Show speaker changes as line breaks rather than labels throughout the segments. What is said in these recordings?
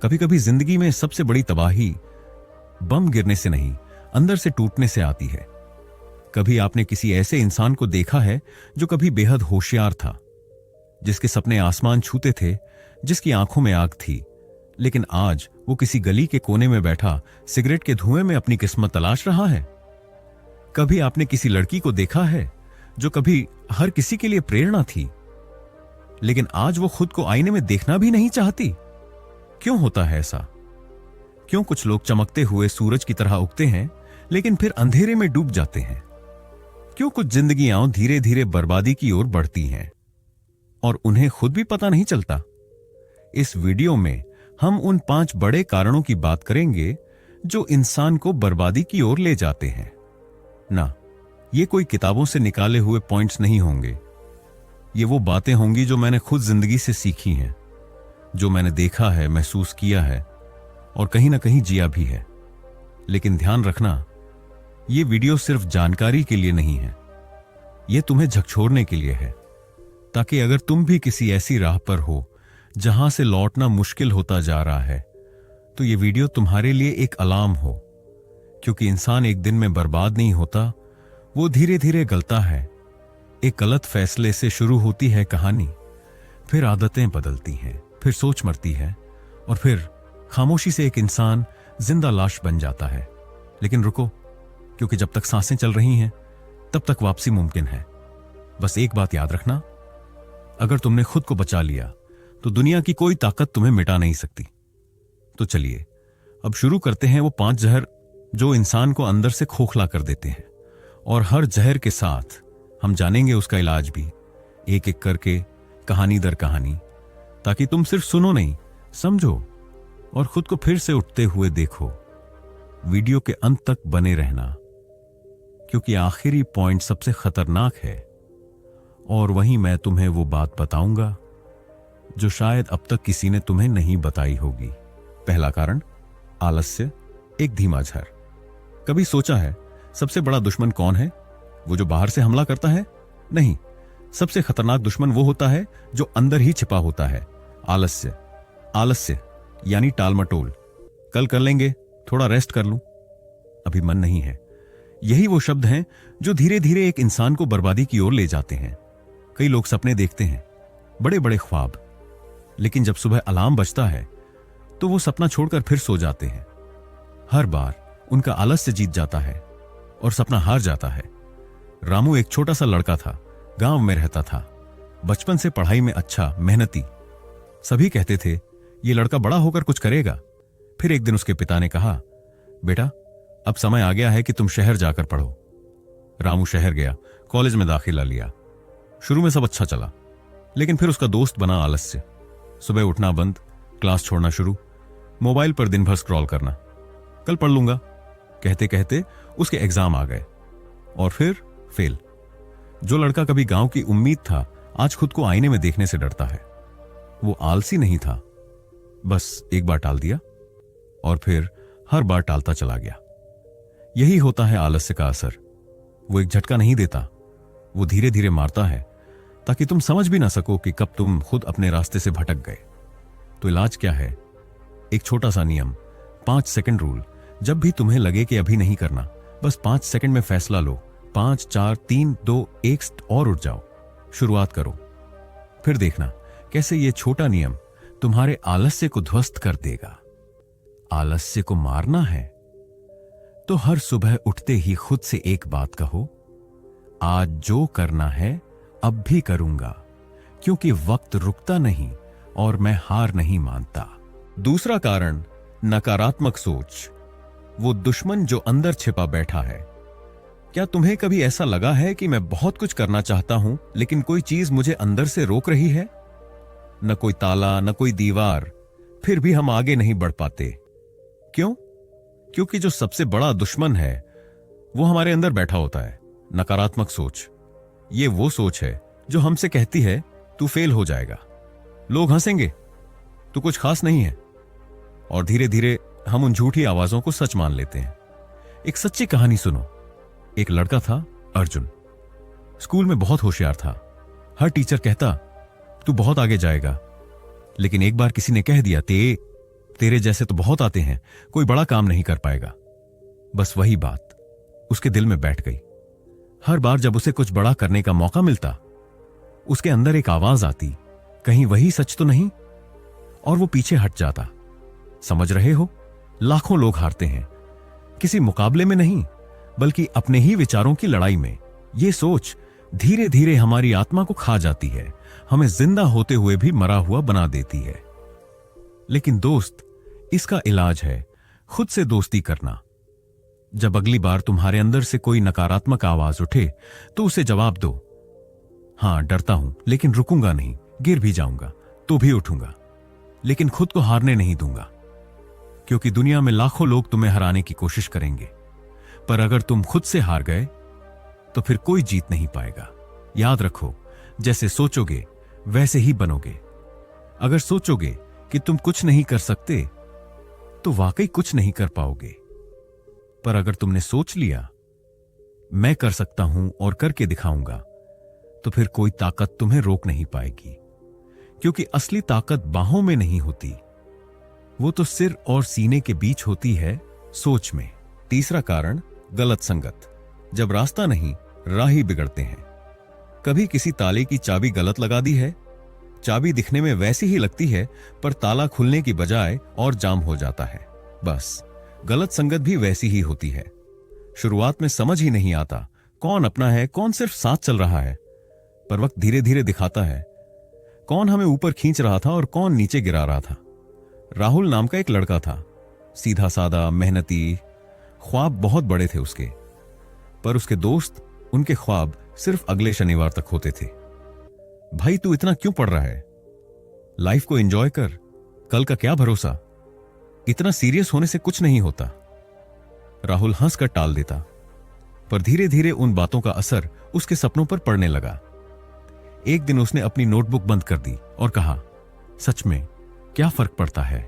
कभी कभी जिंदगी में सबसे बड़ी तबाही बम गिरने से नहीं, अंदर से टूटने से आती है। कभी आपने किसी ऐसे इंसान को देखा है जो कभी बेहद होशियार था, जिसके सपने आसमान छूते थे, जिसकी आंखों में आग थी, लेकिन आज वो किसी गली के कोने में बैठा सिगरेट के धुएं में अपनी किस्मत तलाश रहा है। कभी आपने किसी लड़की को देखा है जो कभी हर किसी के लिए प्रेरणा थी, लेकिन आज वो खुद को आईने में देखना भी नहीं चाहती। क्यों होता है ऐसा? क्यों कुछ लोग चमकते हुए सूरज की तरह उगते हैं लेकिन फिर अंधेरे में डूब जाते हैं? क्यों कुछ जिंदगियां धीरे धीरे बर्बादी की ओर बढ़ती हैं और उन्हें खुद भी पता नहीं चलता? इस वीडियो में हम उन 5 बड़े कारणों की बात करेंगे जो इंसान को बर्बादी की ओर ले जाते हैं। ना, ये कोई किताबों से निकाले हुए पॉइंट्स नहीं होंगे। ये वो बातें होंगी जो मैंने खुद जिंदगी से सीखी हैं, जो मैंने देखा है, महसूस किया है और कहीं ना कहीं जिया भी है। लेकिन ध्यान रखना, ये वीडियो सिर्फ जानकारी के लिए नहीं है, ये तुम्हें झकझोरने के लिए है, ताकि अगर तुम भी किसी ऐसी राह पर हो जहां से लौटना मुश्किल होता जा रहा है, तो ये वीडियो तुम्हारे लिए एक अलार्म हो। क्योंकि इंसान एक दिन में बर्बाद नहीं होता, वो धीरे धीरे गलता है। एक गलत फैसले से शुरू होती है कहानी, फिर आदतें बदलती हैं, फिर सोच मरती है और फिर खामोशी से एक इंसान जिंदा लाश बन जाता है। लेकिन रुको, क्योंकि जब तक सांसें चल रही हैं तब तक वापसी मुमकिन है। बस एक बात याद रखना, अगर तुमने खुद को बचा लिया तो दुनिया की कोई ताकत तुम्हें मिटा नहीं सकती। तो चलिए अब शुरू करते हैं वो 5 जहर जो इंसान को अंदर से खोखला कर देते हैं, और हर जहर के साथ हम जानेंगे उसका इलाज भी, एक एक करके, कहानी दर कहानी, ताकि तुम सिर्फ सुनो नहीं, समझो और खुद को फिर से उठते हुए देखो। वीडियो के अंत तक बने रहना, क्योंकि आखिरी पॉइंट सबसे खतरनाक है और वहीं मैं तुम्हें वो बात बताऊंगा जो शायद अब तक किसी ने तुम्हें नहीं बताई होगी। पहला कारण, आलस्य, एक धीमा जहर। कभी सोचा है सबसे बड़ा दुश्मन कौन है? वो जो बाहर से हमला करता है? नहीं, सबसे खतरनाक दुश्मन वो होता है जो अंदर ही छिपा होता है। आलस्य। आलस्य यानी टालमटोल। कल कर लेंगे, थोड़ा रेस्ट कर लूं, अभी मन नहीं है। यही वो शब्द हैं जो धीरे धीरे एक इंसान को बर्बादी की ओर ले जाते हैं। कई लोग सपने देखते हैं, बड़े बड़े ख्वाब, लेकिन जब सुबह अलार्म बजता है तो वो सपना छोड़कर फिर सो जाते हैं। हर बार उनका आलस्य जीत जाता है और सपना हार जाता है। रामू एक छोटा सा लड़का था, गांव में रहता था, बचपन से पढ़ाई में अच्छा, मेहनती। सभी कहते थे ये लड़का बड़ा होकर कुछ करेगा। फिर एक दिन उसके पिता ने कहा, बेटा अब समय आ गया है कि तुम शहर जाकर पढ़ो। रामू शहर गया, कॉलेज में दाखिला लिया। शुरू में सब अच्छा चला, लेकिन फिर उसका दोस्त बना आलस्य। सुबह उठना बंद, क्लास छोड़ना शुरू, मोबाइल पर दिन भर स्क्रॉल करना। कल पढ़ लूंगा कहते कहते उसके एग्जाम आ गए और फिर फेल। जो लड़का कभी गांव की उम्मीद था, आज खुद को आईने में देखने से डरता है। वो आलसी नहीं था, बस एक बार टाल दिया और फिर हर बार टालता चला गया। यही होता है आलस्य का असर। वो एक झटका नहीं देता, वो धीरे धीरे मारता है, ताकि तुम समझ भी ना सको कि कब तुम खुद अपने रास्ते से भटक गए। तो इलाज क्या है? एक छोटा सा नियम, 5 सेकंड रूल। जब भी तुम्हें लगे कि अभी नहीं करना, बस 5 सेकंड में फैसला लो। 5, 4, 3, 2, 1 और उठ जाओ। शुरुआत करो, फिर देखना कैसे ये छोटा नियम तुम्हारे आलस्य को ध्वस्त कर देगा। आलस्य को मारना है तो हर सुबह उठते ही खुद से एक बात कहो, आज जो करना है अब भी करूंगा, क्योंकि वक्त रुकता नहीं और मैं हार नहीं मानता। दूसरा कारण, नकारात्मक सोच, वो दुश्मन जो अंदर छिपा बैठा है। क्या तुम्हें कभी ऐसा लगा है कि मैं बहुत कुछ करना चाहता हूं, लेकिन कोई चीज मुझे अंदर से रोक रही है? न कोई ताला, न कोई दीवार, फिर भी हम आगे नहीं बढ़ पाते। क्यों? क्योंकि जो सबसे बड़ा दुश्मन है वो हमारे अंदर बैठा होता है, नकारात्मक सोच। ये वो सोच है जो हमसे कहती है तू फेल हो जाएगा, लोग हंसेंगे, तू कुछ खास नहीं है। और धीरे धीरे हम उन झूठी आवाजों को सच मान लेते हैं। एक सच्ची कहानी सुनो। एक लड़का था, अर्जुन। स्कूल में बहुत होशियार था। हर टीचर कहता तू बहुत आगे जाएगा, लेकिन एक बार किसी ने कह दिया ते, तेरे जैसे तो बहुत आते हैं, कोई बड़ा काम नहीं कर पाएगा। बस वही बात उसके दिल में बैठ गई। हर बार जब उसे कुछ बड़ा करने का मौका मिलता, उसके अंदर एक आवाज आती, कहीं वही सच तो नहीं, और वो पीछे हट जाता। समझ रहे हो, लाखों लोग हारते हैं, किसी मुकाबले में नहीं, बल्कि अपने ही विचारों की लड़ाई में। ये सोच धीरे धीरे हमारी आत्मा को खा जाती है, हमें जिंदा होते हुए भी मरा हुआ बना देती है। लेकिन दोस्त, इसका इलाज है खुद से दोस्ती करना। जब अगली बार तुम्हारे अंदर से कोई नकारात्मक आवाज उठे तो उसे जवाब दो, हां डरता हूं, लेकिन रुकूंगा नहीं, गिर भी जाऊंगा तो भी उठूंगा, लेकिन खुद को हारने नहीं दूंगा। क्योंकि दुनिया में लाखों लोग तुम्हें हराने की कोशिश करेंगे, पर अगर तुम खुद से हार गए तो फिर कोई जीत नहीं पाएगा। याद रखो, जैसे सोचोगे वैसे ही बनोगे। अगर सोचोगे कि तुम कुछ नहीं कर सकते तो वाकई कुछ नहीं कर पाओगे, पर अगर तुमने सोच लिया मैं कर सकता हूं और करके दिखाऊंगा, तो फिर कोई ताकत तुम्हें रोक नहीं पाएगी। क्योंकि असली ताकत बाहों में नहीं होती, वो तो सिर और सीने के बीच होती है, सोच में। तीसरा कारण, गलत संगत। जब रास्ता नहीं, राह ही बिगड़ते हैं। कभी किसी ताले की चाबी गलत लगा दी है, चाबी दिखने में वैसी ही लगती है, पर ताला खुलने की बजाय और जाम हो जाता है। बस गलत संगत भी वैसी ही होती है। शुरुआत में समझ ही नहीं आता कौन अपना है, कौन सिर्फ साथ चल रहा है, पर वक्त धीरे धीरे दिखाता है कौन हमें ऊपर खींच रहा था और कौन नीचे गिरा रहा था। राहुल नाम का एक लड़का था, सीधा सादा, मेहनती, ख्वाब बहुत बड़े थे उसके, पर उसके दोस्त उनके ख्वाब सिर्फ अगले शनिवार तक होते थे। भाई तू इतना क्यों पढ़ रहा है, लाइफ को एंजॉय कर, कल का क्या भरोसा, इतना सीरियस होने से कुछ नहीं होता। राहुल हंसकर टाल देता, पर धीरे धीरे उन बातों का असर उसके सपनों पर पड़ने लगा। एक दिन उसने अपनी नोटबुक बंद कर दी और कहा, सच में क्या फर्क पड़ता है।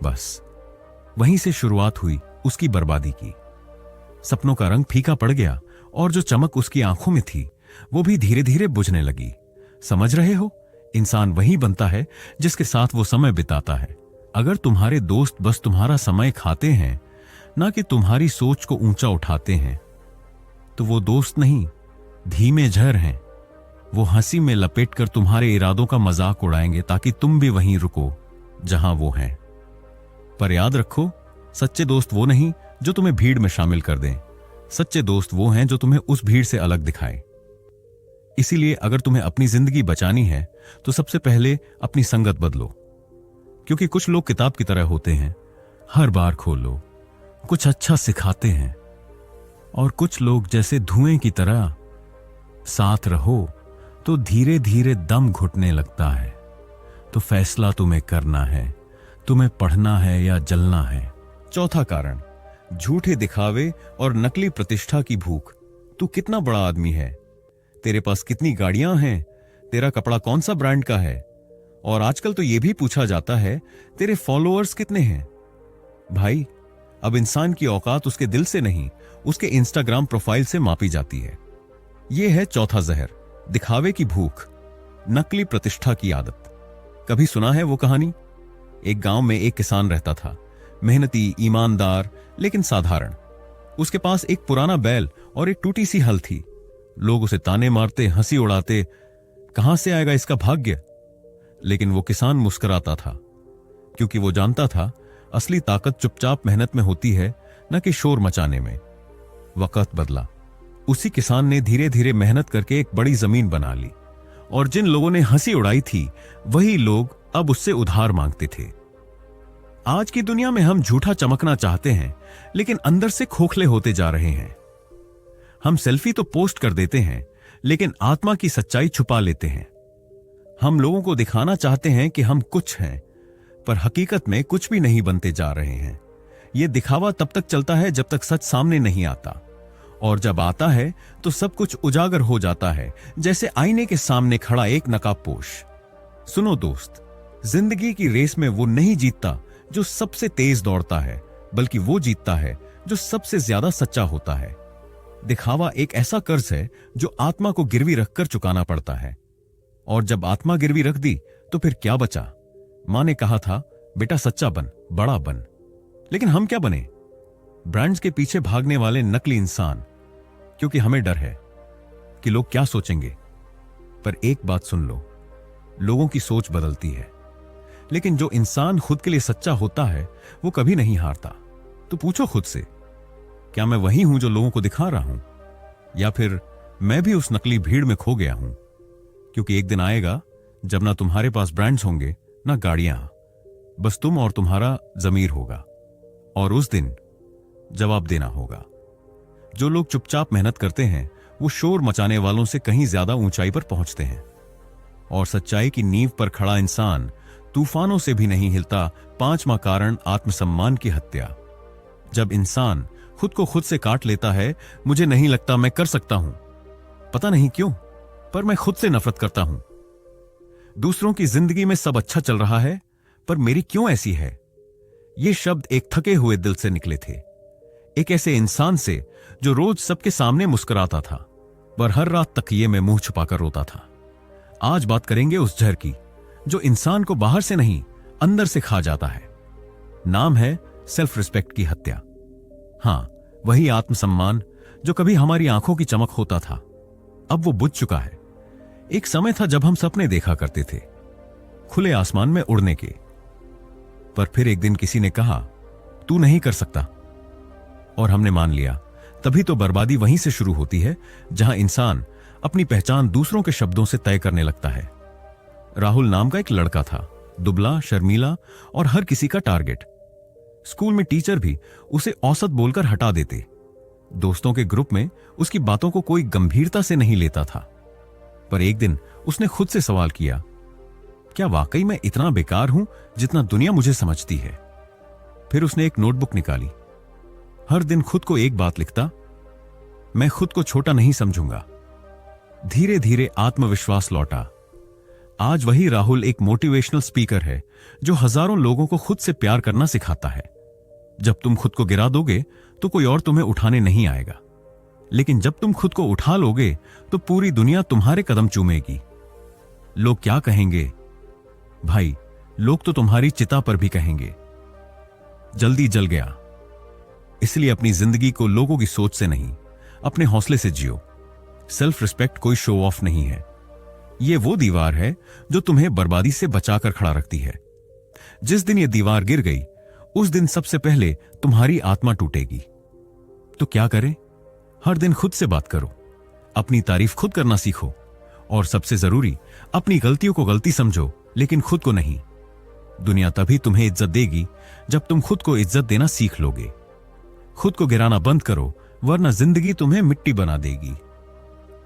बस वहीं से शुरुआत हुई उसकी बर्बादी की। सपनों का रंग फीका पड़ गया और जो चमक उसकी आंखों में थी वो भी धीरे धीरे बुझने लगी। समझ रहे हो, इंसान वही बनता है जिसके साथ वो समय बिताता है। अगर तुम्हारे दोस्त बस तुम्हारा समय खाते हैं, ना कि तुम्हारी सोच को ऊंचा उठाते हैं, तो वो दोस्त नहीं, धीमे जहर हैं। वो हंसी में लपेटकर तुम्हारे इरादों का मजाक उड़ाएंगे ताकि तुम भी वहीं रुको जहां वो हैं। पर याद रखो, सच्चे दोस्त वो नहीं जो तुम्हें भीड़ में शामिल कर दें, सच्चे दोस्त वो हैं जो तुम्हें उस भीड़ से अलग दिखाएं। इसीलिए अगर तुम्हें अपनी जिंदगी बचानी है तो सबसे पहले अपनी संगत बदलो। क्योंकि कुछ लोग किताब की तरह होते हैं, हर बार खोलो कुछ अच्छा सिखाते हैं, और कुछ लोग जैसे धुएं की तरह, साथ रहो तो धीरे धीरे दम घुटने लगता है। तो फैसला तुम्हें करना है, तुम्हें पढ़ना है या जलना है। चौथा कारण, झूठे दिखावे और नकली प्रतिष्ठा की भूख। तू कितना बड़ा आदमी है, तेरे पास कितनी गाड़ियां हैं, तेरा कपड़ा कौन सा ब्रांड का है, और आजकल तो यह भी पूछा जाता है तेरे फॉलोअर्स कितने हैं। भाई, अब इंसान की औकात उसके दिल से नहीं, उसके इंस्टाग्राम प्रोफाइल से मापी जाती है। यह है चौथा जहर, दिखावे की भूख, नकली प्रतिष्ठा की आदत। कभी सुना है वो कहानी? एक गांव में एक किसान रहता था, मेहनती, ईमानदार, लेकिन साधारण। उसके पास एक पुराना बैल और एक टूटी सी हल थी। लोग उसे ताने मारते, हंसी उड़ाते, कहां से आएगा इसका भाग्य। लेकिन वो किसान मुस्कुराता था, क्योंकि वो जानता था असली ताकत चुपचाप मेहनत में होती है, न कि शोर मचाने में। वक्त बदला, उसी किसान ने धीरे धीरे मेहनत करके एक बड़ी जमीन बना ली, और जिन लोगों ने हंसी उड़ाई थी वही लोग अब उससे उधार मांगते थे। आज की दुनिया में हम झूठा चमकना चाहते हैं, लेकिन अंदर से खोखले होते जा रहे हैं। हम सेल्फी तो पोस्ट कर देते हैं, लेकिन आत्मा की सच्चाई छुपा लेते हैं। हम लोगों को दिखाना चाहते हैं कि हम कुछ हैं, पर हकीकत में कुछ भी नहीं बनते जा रहे हैं। यह दिखावा तब तक चलता है जब तक सच सामने नहीं आता, और जब आता है तो सब कुछ उजागर हो जाता है, जैसे आईने के सामने खड़ा एक नकाबपोश। सुनो दोस्त, जिंदगी की रेस में वो नहीं जीतता जो सबसे तेज दौड़ता है, बल्कि वो जीतता है जो सबसे ज्यादा सच्चा होता है। दिखावा एक ऐसा कर्ज है जो आत्मा को गिरवी रखकर चुकाना पड़ता है, और जब आत्मा गिरवी रख दी तो फिर क्या बचा। मां ने कहा था, बेटा सच्चा बन, बड़ा बन। लेकिन हम क्या बने? ब्रांड्स के पीछे भागने वाले नकली इंसान, क्योंकि हमें डर है कि लोग क्या सोचेंगे। पर एक बात सुन लो, लोगों की सोच बदलती है, लेकिन जो इंसान खुद के लिए सच्चा होता है वो कभी नहीं हारता। तो पूछो खुद से, क्या मैं वही हूं जो लोगों को दिखा रहा हूं, या फिर मैं भी उस नकली भीड़ में खो गया हूं? क्योंकि एक दिन आएगा जब ना तुम्हारे पास ब्रांड्स होंगे ना गाड़ियां, बस तुम और तुम्हारा जमीर होगा। और उस दिन जवाब देना होगा। जो लोग चुपचाप मेहनत करते हैं वो शोर मचाने वालों से कहीं ज्यादा ऊंचाई पर पहुंचते हैं। और सच्चाई की नींव पर खड़ा इंसान तूफानों से भी नहीं हिलता। पांचवा कारण, आत्मसम्मान की हत्या। जब इंसान खुद को खुद से काट लेता है, मुझे नहीं लगता मैं कर सकता हूं, पता नहीं क्यों, पर मैं खुद से नफरत करता हूं। दूसरों की जिंदगी में सब अच्छा चल रहा है, पर मेरी क्यों ऐसी है? ये शब्द एक थके हुए दिल से निकले थे, एक ऐसे इंसान से जो रोज सबके सामने मुस्कुराता था, पर हर रात तकिए में मुंह छुपाकर रोता था। आज बात करेंगे उस जहर की जो इंसान को बाहर से नहीं अंदर से खा जाता है। नाम है सेल्फ रिस्पेक्ट की हत्या। हां, वही आत्मसम्मान जो कभी हमारी आंखों की चमक होता था, अब वो बुझ चुका है। एक समय था जब हम सपने देखा करते थे, खुले आसमान में उड़ने के। पर फिर एक दिन किसी ने कहा, तू नहीं कर सकता, और हमने मान लिया। तभी तो बर्बादी वहीं से शुरू होती है जहां इंसान अपनी पहचान दूसरों के शब्दों से तय करने लगता है। राहुल नाम का एक लड़का था, दुबला, शर्मीला और हर किसी का टारगेट। स्कूल में टीचर भी उसे औसत बोलकर हटा देते। दोस्तों के ग्रुप में उसकी बातों को कोई गंभीरता से नहीं लेता था। पर एक दिन उसने खुद से सवाल किया, क्या वाकई मैं इतना बेकार हूं जितना दुनिया मुझे समझती है? फिर उसने एक नोटबुक निकाली, हर दिन खुद को एक बात लिखता, मैं खुद को छोटा नहीं समझूंगा। धीरे धीरे आत्मविश्वास लौटा। आज वही राहुल एक मोटिवेशनल स्पीकर है जो हजारों लोगों को खुद से प्यार करना सिखाता है। जब तुम खुद को गिरा दोगे तो कोई और तुम्हें उठाने नहीं आएगा, लेकिन जब तुम खुद को उठा लोगे तो पूरी दुनिया तुम्हारे कदम चूमेगी। लोग क्या कहेंगे? भाई, लोग तो तुम्हारी चिता पर भी कहेंगे, जल्दी जल गया। इसलिए अपनी जिंदगी को लोगों की सोच से नहीं, अपने हौसले से जियो। सेल्फ रिस्पेक्ट कोई शो ऑफ नहीं है, ये वो दीवार है जो तुम्हें बर्बादी से बचाकर खड़ा रखती है। जिस दिन ये दीवार गिर गई, उस दिन सबसे पहले तुम्हारी आत्मा टूटेगी। तो क्या करें? हर दिन खुद से बात करो, अपनी तारीफ खुद करना सीखो, और सबसे जरूरी, अपनी गलतियों को गलती समझो, लेकिन खुद को नहीं। दुनिया तभी तुम्हें इज्जत देगी जब तुम खुद को इज्जत देना सीख लोगे। खुद को गिराना बंद करो, वरना जिंदगी तुम्हें मिट्टी बना देगी।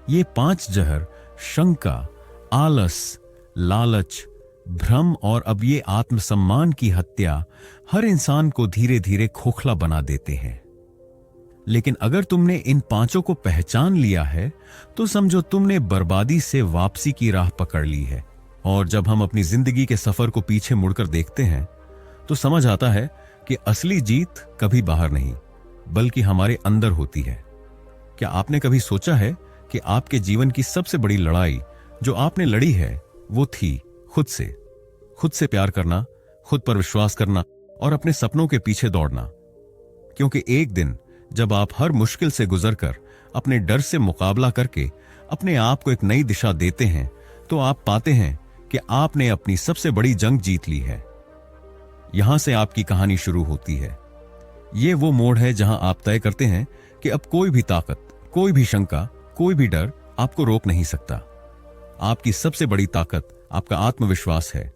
ये 5 जहर, शंका, आलस, लालच, भ्रम और अब ये आत्मसम्मान की हत्या, हर इंसान को धीरे धीरे खोखला बना देते हैं। लेकिन अगर तुमने इन 5 को पहचान लिया है तो समझो तुमने बर्बादी से वापसी की राह पकड़ ली है। और जब हम अपनी जिंदगी के सफर को पीछे मुड़कर देखते हैं तो समझ आता है कि असली जीत कभी बाहर नहीं, बल्कि हमारे अंदर होती है। क्या आपने कभी सोचा है कि आपके जीवन की सबसे बड़ी लड़ाई जो आपने लड़ी है वो थी खुद से प्यार करना, खुद पर विश्वास करना और अपने सपनों के पीछे दौड़ना? क्योंकि एक दिन जब आप हर मुश्किल से गुजरकर, अपने डर से मुकाबला करके अपने आप को एक नई दिशा देते हैं, तो आप पाते हैं कि आपने अपनी सबसे बड़ी जंग जीत ली है। यहां से आपकी कहानी शुरू होती है। ये वो मोड़ है जहां आप तय करते हैं कि अब कोई भी ताकत, कोई भी शंका, कोई भी डर आपको रोक नहीं सकता। आपकी सबसे बड़ी ताकत आपका आत्मविश्वास है,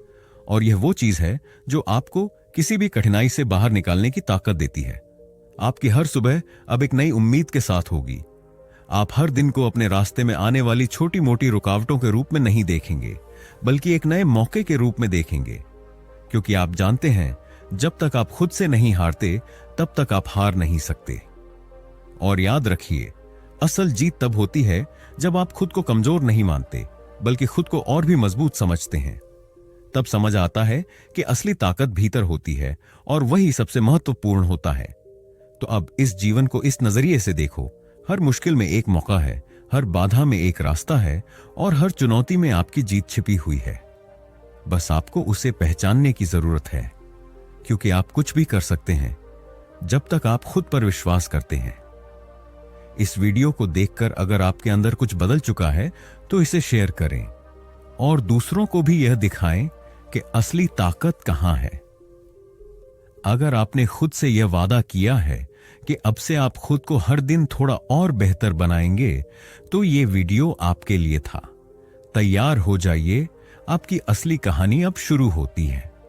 और यह वो चीज है जो आपको किसी भी कठिनाई से बाहर निकालने की ताकत देती है। आपकी हर सुबह अब एक नई उम्मीद के साथ होगी। आप हर दिन को अपने रास्ते में आने वाली छोटी मोटी रुकावटों के रूप में नहीं देखेंगे, बल्कि एक नए मौके के रूप में देखेंगे। क्योंकि आप जानते हैं, जब तक आप खुद से नहीं हारते, तब तक आप हार नहीं सकते। और याद रखिए, असल जीत तब होती है जब आप खुद को कमजोर नहीं मानते, बल्कि खुद को और भी मजबूत समझते हैं। तब समझ आता है कि असली ताकत भीतर होती है, और वही सबसे महत्वपूर्ण होता है। तो अब इस जीवन को इस नजरिए से देखो, हर मुश्किल में एक मौका है, हर बाधा में एक रास्ता है, और हर चुनौती में आपकी जीत छिपी हुई है। बस आपको उसे पहचानने की जरूरत है। क्योंकि आप कुछ भी कर सकते हैं जब तक आप खुद पर विश्वास करते हैं। इस वीडियो को देखकर अगर आपके अंदर कुछ बदल चुका है तो इसे शेयर करें और दूसरों को भी यह दिखाएं कि असली ताकत कहां है। अगर आपने खुद से यह वादा किया है कि अब से आप खुद को हर दिन थोड़ा और बेहतर बनाएंगे, तो यह वीडियो आपके लिए था। तैयार हो जाइए, आपकी असली कहानी अब शुरू होती है।